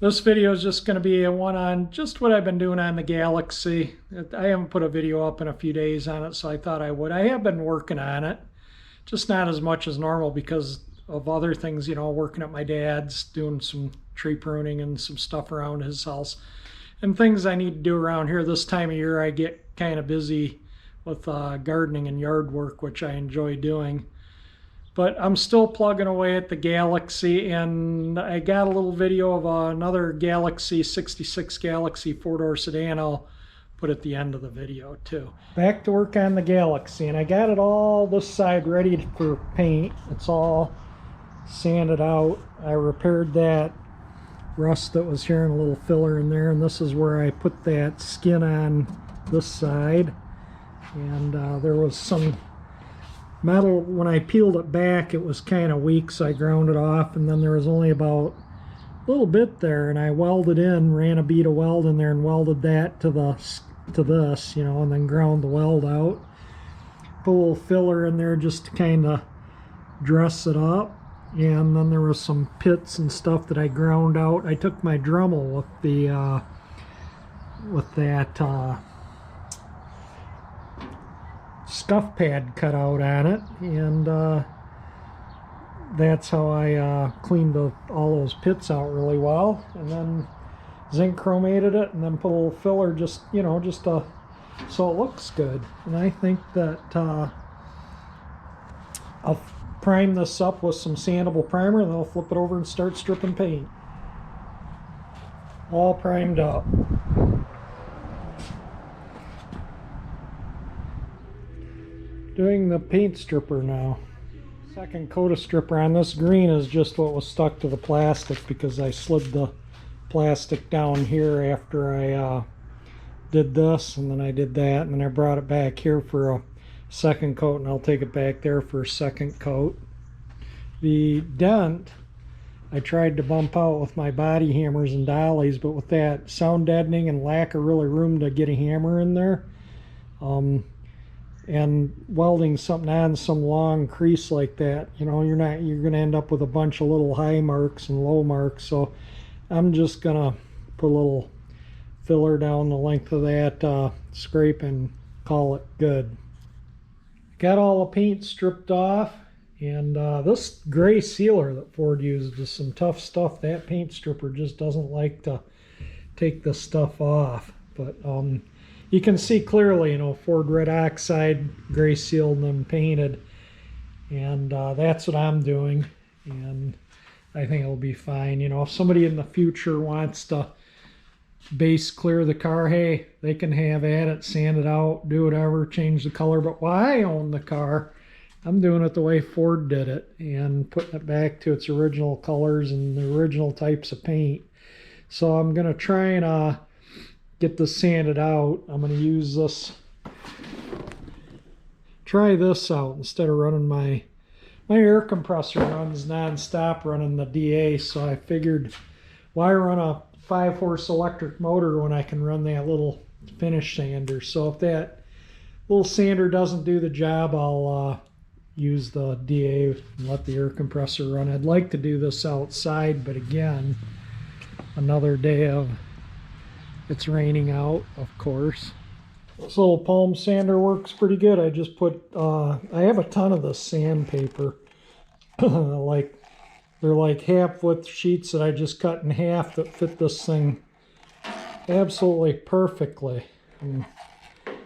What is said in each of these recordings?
This video is just going to be a one on just what I've been doing on the Galaxie. I haven't put a video up in a few days on it, so I thought I would. I have been working on it, just not as much as normal because of other things, you know, working at my dad's, doing some tree pruning and some stuff around his house, and things I need to do around here. This time of year I get kind of busy with gardening and yard work, which I enjoy doing. But I'm still plugging away at the Galaxie, and I got a little video of another Galaxie, 66 Galaxie four-door sedan I'll put at the end of the video too. Back to work on the Galaxie, and I got it all this side ready for paint. It's all sanded out. I repaired that rust that was here and a little filler in there, and this is where I put that skin on this side. And there was some metal, when I peeled it back, it was kind of weak, so I ground it off, and then there was only about a little bit there, and I welded in, ran a bead of weld in there and welded that to this, you know, and then ground the weld out. Put a little filler in there just to kind of dress it up, and then there was some pits and stuff that I ground out. I took my Dremel with the with that scuff pad cut out on it, and that's how I cleaned all those pits out really well, and then zinc chromated it, and then put a little filler, just, you know, just so it looks good. And I think that I'll prime this up with some sandable primer, and then I'll flip it over and start stripping paint. All primed up. Doing the paint stripper now. Second coat of stripper on this. Green is just what was stuck to the plastic because I slid the plastic down here after I did this, and then I did that, and then I brought it back here for a second coat, and I'll take it back there for a second coat. The dent I tried to bump out with my body hammers and dollies, but with that sound deadening and lack of really room to get a hammer in there, and welding something on some long crease like that, you know, you're going to end up with a bunch of little high marks and low marks. So I'm just gonna put a little filler down the length of that scrape and call it good. Got all the paint stripped off, and this gray sealer that Ford used is some tough stuff. That paint stripper just doesn't like to take the stuff off, but you can see clearly, you know, Ford red oxide, gray sealed, and then painted. And that's what I'm doing. And I think it'll be fine. You know, if somebody in the future wants to base clear the car, hey, they can have at it, sand it out, do whatever, change the color. But while I own the car, I'm doing it the way Ford did it and putting it back to its original colors and the original types of paint. So I'm going to try and get this sanded out. I'm going to use this, try this out instead of running my air compressor runs non-stop running the DA, so I figured why run a 5-horse electric motor when I can run that little finish sander. So if that little sander doesn't do the job, I'll use the DA and let the air compressor run. I'd like to do this outside, but again, another day of it's raining out, of course. This little palm sander works pretty good. I just put, I have a ton of this sandpaper. Like, they're like half-width sheets that I just cut in half that fit this thing absolutely perfectly. And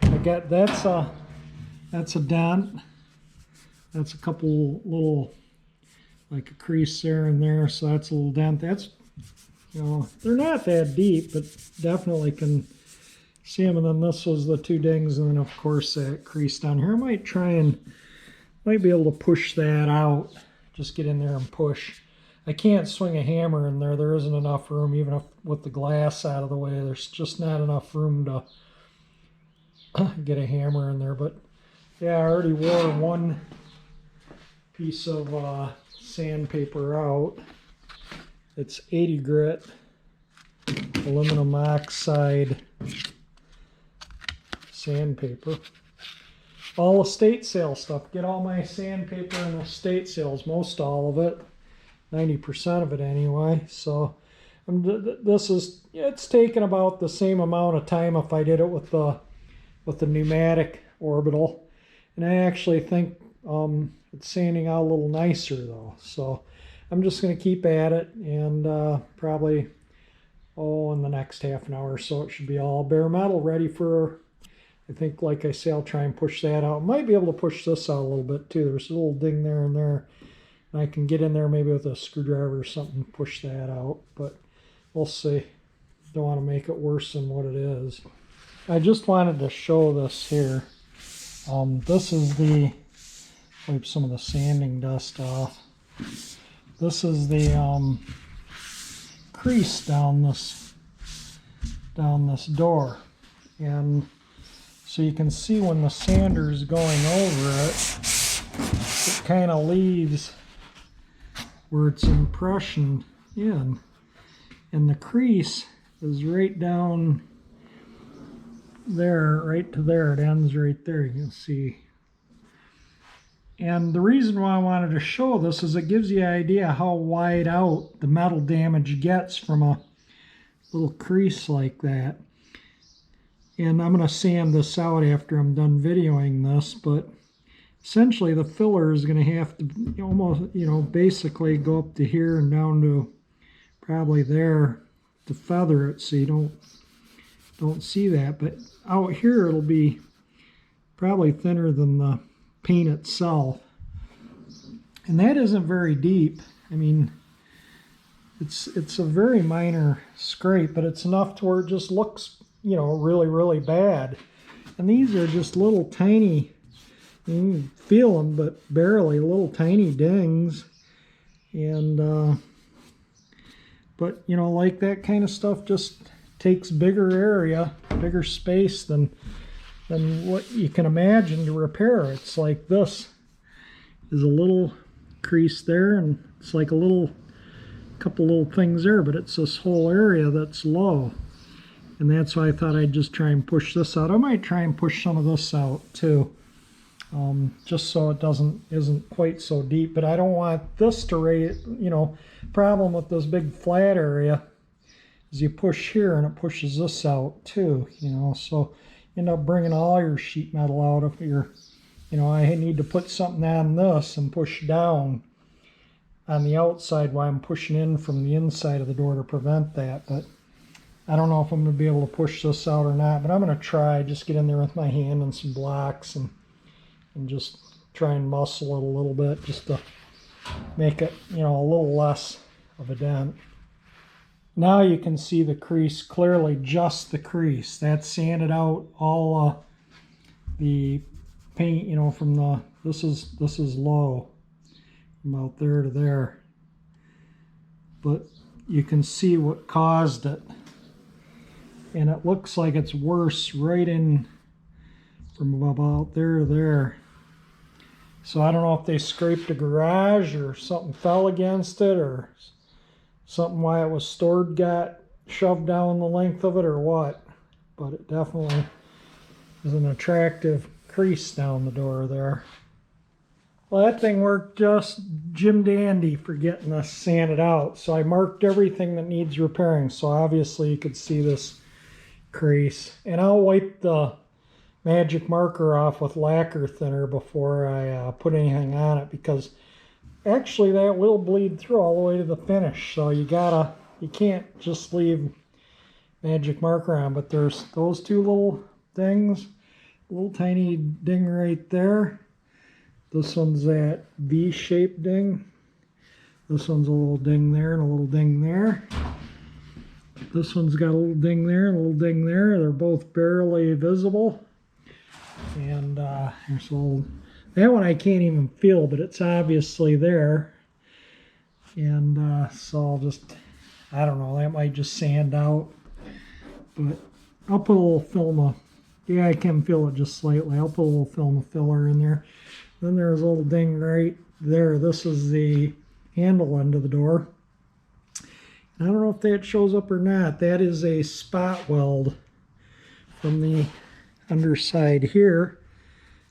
I got, that's a dent. That's a couple little, like a crease there and there, so that's a little dent. That's, you know, they're not that deep, but definitely can see them. And then this was the two dings, and then of course that crease down here. I might try and, might be able to push that out. Just get in there and push. I can't swing a hammer in there. There isn't enough room, even if with the glass out of the way. There's just not enough room to get a hammer in there. But yeah, I already wore one piece of sandpaper out. It's 80 grit aluminum oxide sandpaper. All estate sale stuff. Get all my sandpaper in estate sales, most all of it, 90% of it anyway. So This is, it's taken about the same amount of time if I did it with the pneumatic orbital, and I actually think it's sanding out a little nicer though. So I'm just going to keep at it, and probably in the next half an hour or so it should be all bare metal ready for. I think, like I say, I'll try and push that out. Might be able to push this out a little bit too. There's a little ding there and there. And I can get in there maybe with a screwdriver or something, push that out. But we'll see. Don't want to make it worse than what it is. I just wanted to show this here. This is the, wipe some of the sanding dust off. This is the crease down this door. And so you can see when the sander is going over it, it kind of leaves where its impression in. And the crease is right down there, right to there. It ends right there, you can see. And the reason why I wanted to show this is it gives you an idea how wide out the metal damage gets from a little crease like that. And I'm going to sand this out after I'm done videoing this, but essentially the filler is going to have to almost, basically go up to here and down to probably there to feather it so you don't see that. But out here it'll be probably thinner than the paint itself. And that isn't very deep. I mean, it's a very minor scrape, but it's enough to where it just looks really, really bad. And these are just little tiny, you can feel them, but barely, little tiny dings. And, but, like that kind of stuff just takes bigger area, bigger space than what you can imagine to repair. It's like this is a little crease there, and it's like a couple little things there, but it's this whole area that's low. And that's why I thought I'd just try and push this out. I might try and push some of this out too, just so it isn't quite so deep. But I don't want this to raise, problem with this big flat area is you push here and it pushes this out too, so you end up bringing all your sheet metal out if you're, I need to put something on this and push down on the outside while I'm pushing in from the inside of the door to prevent that. But I don't know if I'm going to be able to push this out or not, but I'm going to try, just get in there with my hand and some blocks and just try and muscle it a little bit just to make it, a little less of a dent. Now you can see the crease clearly, just the crease. That's sanded out all the paint, from this is low, from out there to there. But you can see what caused it. And it looks like it's worse right in from about there to there. So I don't know if they scraped a garage or something fell against it or something while it was stored got shoved down the length of it or what. But it definitely is an attractive crease down the door there. Well, that thing worked just Jim dandy for getting this sanded out. So I marked everything that needs repairing. So obviously you could see this crease, and I'll wipe the magic marker off with lacquer thinner before I put anything on it, because actually that will bleed through all the way to the finish. So you can't just leave magic marker on. But there's those two little things, little tiny ding right there. This one's that V-shaped ding. This one's a little ding there and a little ding there. This one's got a little ding there and a little ding there. They're both barely visible. And there's a little, that one I can't even feel, but it's obviously there. And so I'll just, I don't know, that might just sand out. But I'll put a little film of, yeah, I can feel it just slightly. I'll put a little film of filler in there. Then there's a little ding right there. This is the handle end of the door. I don't know if that shows up or not. That is a spot weld from the underside here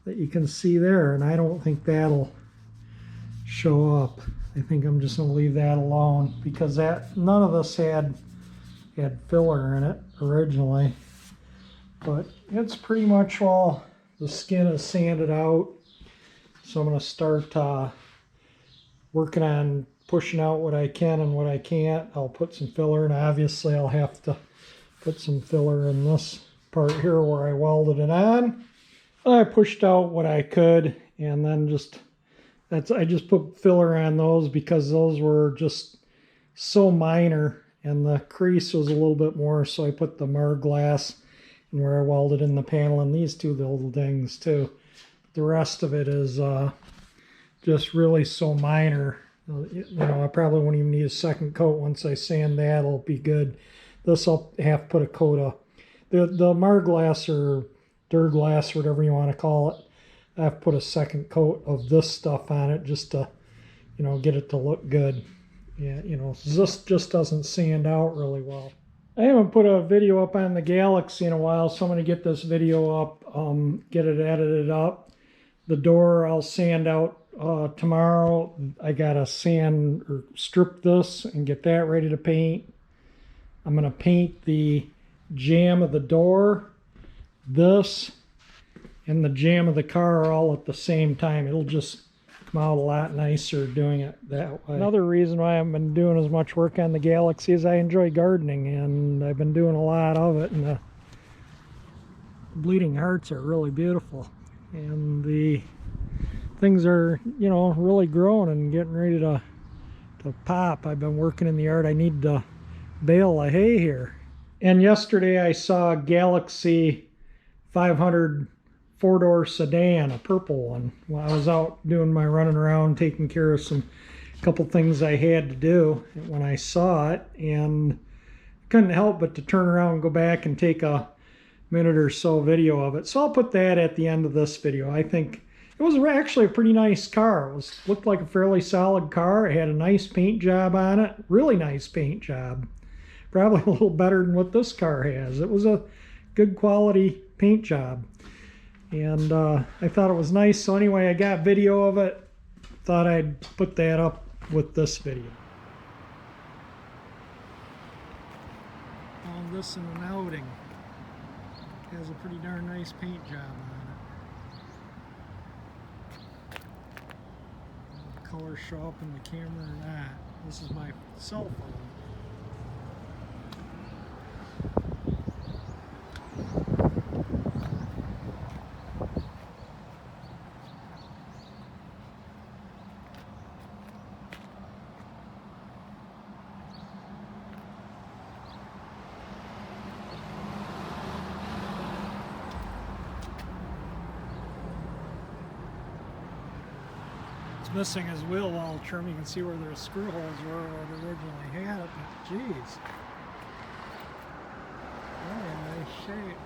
that you can see there, and I don't think that'll show up. I think I'm just going to leave that alone because none of this had filler in it originally. But it's pretty much all the skin is sanded out. So I'm going to start working on pushing out what I can and what I can't. I'll put some filler in. Obviously, I'll have to put some filler in this part here where I welded it on. I pushed out what I could, and then I just put filler on those because those were just so minor, and the crease was a little bit more, so I put the mar glass in where I welded in the panel and these two little dings too. The rest of it is just really so minor. You know, I probably won't even need a second coat. Once I sand that, it'll be good. This I'll have to put a coat of the mar glass or Durglass, whatever you want to call it. I have to put a second coat of this stuff on it just to, you know, get it to look good. Yeah, you know, this just doesn't sand out really well. I haven't put a video up on the Galaxie in a while, so I'm going to get this video up, get it edited up. The door I'll sand out tomorrow. I gotta sand or strip this and get that ready to paint. I'm going to paint the jamb of the door, this, and the jamb of the car all at the same time. It'll just come out a lot nicer doing it that way. Another reason why I haven't been doing as much work on the Galaxie is I enjoy gardening, and I've been doing a lot of it, and the bleeding hearts are really beautiful, and the things are, you know, really growing and getting ready to pop. I've been working in the yard. I need to bale of hay here. And yesterday I saw a Galaxie 500 four-door sedan, a purple one. While I was out doing my running around, taking care of a couple things I had to do when I saw it, and couldn't help but to turn around and go back and take a minute or so video of it. So I'll put that at the end of this video. I think it was actually a pretty nice car. It looked like a fairly solid car. It had a nice paint job on it, really nice paint job. Probably a little better than what this car has. It was a good quality paint job. And I thought it was nice. So anyway, I got video of it. Thought I'd put that up with this video. Found this in an outing. It has a pretty darn nice paint job on it. The colors show up in the camera or not. This is my cell phone. Missing his wheel well trim. You can see where the screw holes were where it originally had it, but geez, really in nice shape.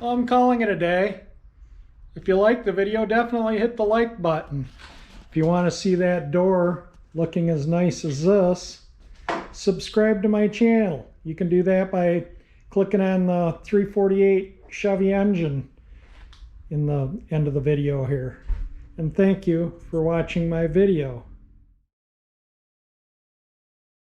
Well, I'm calling it a day. If you like the video, definitely hit the like button. If you want to see that door looking as nice as this, subscribe to my channel. You can do that by clicking on the 348 Chevy engine in the end of the video here. And thank you for watching my video.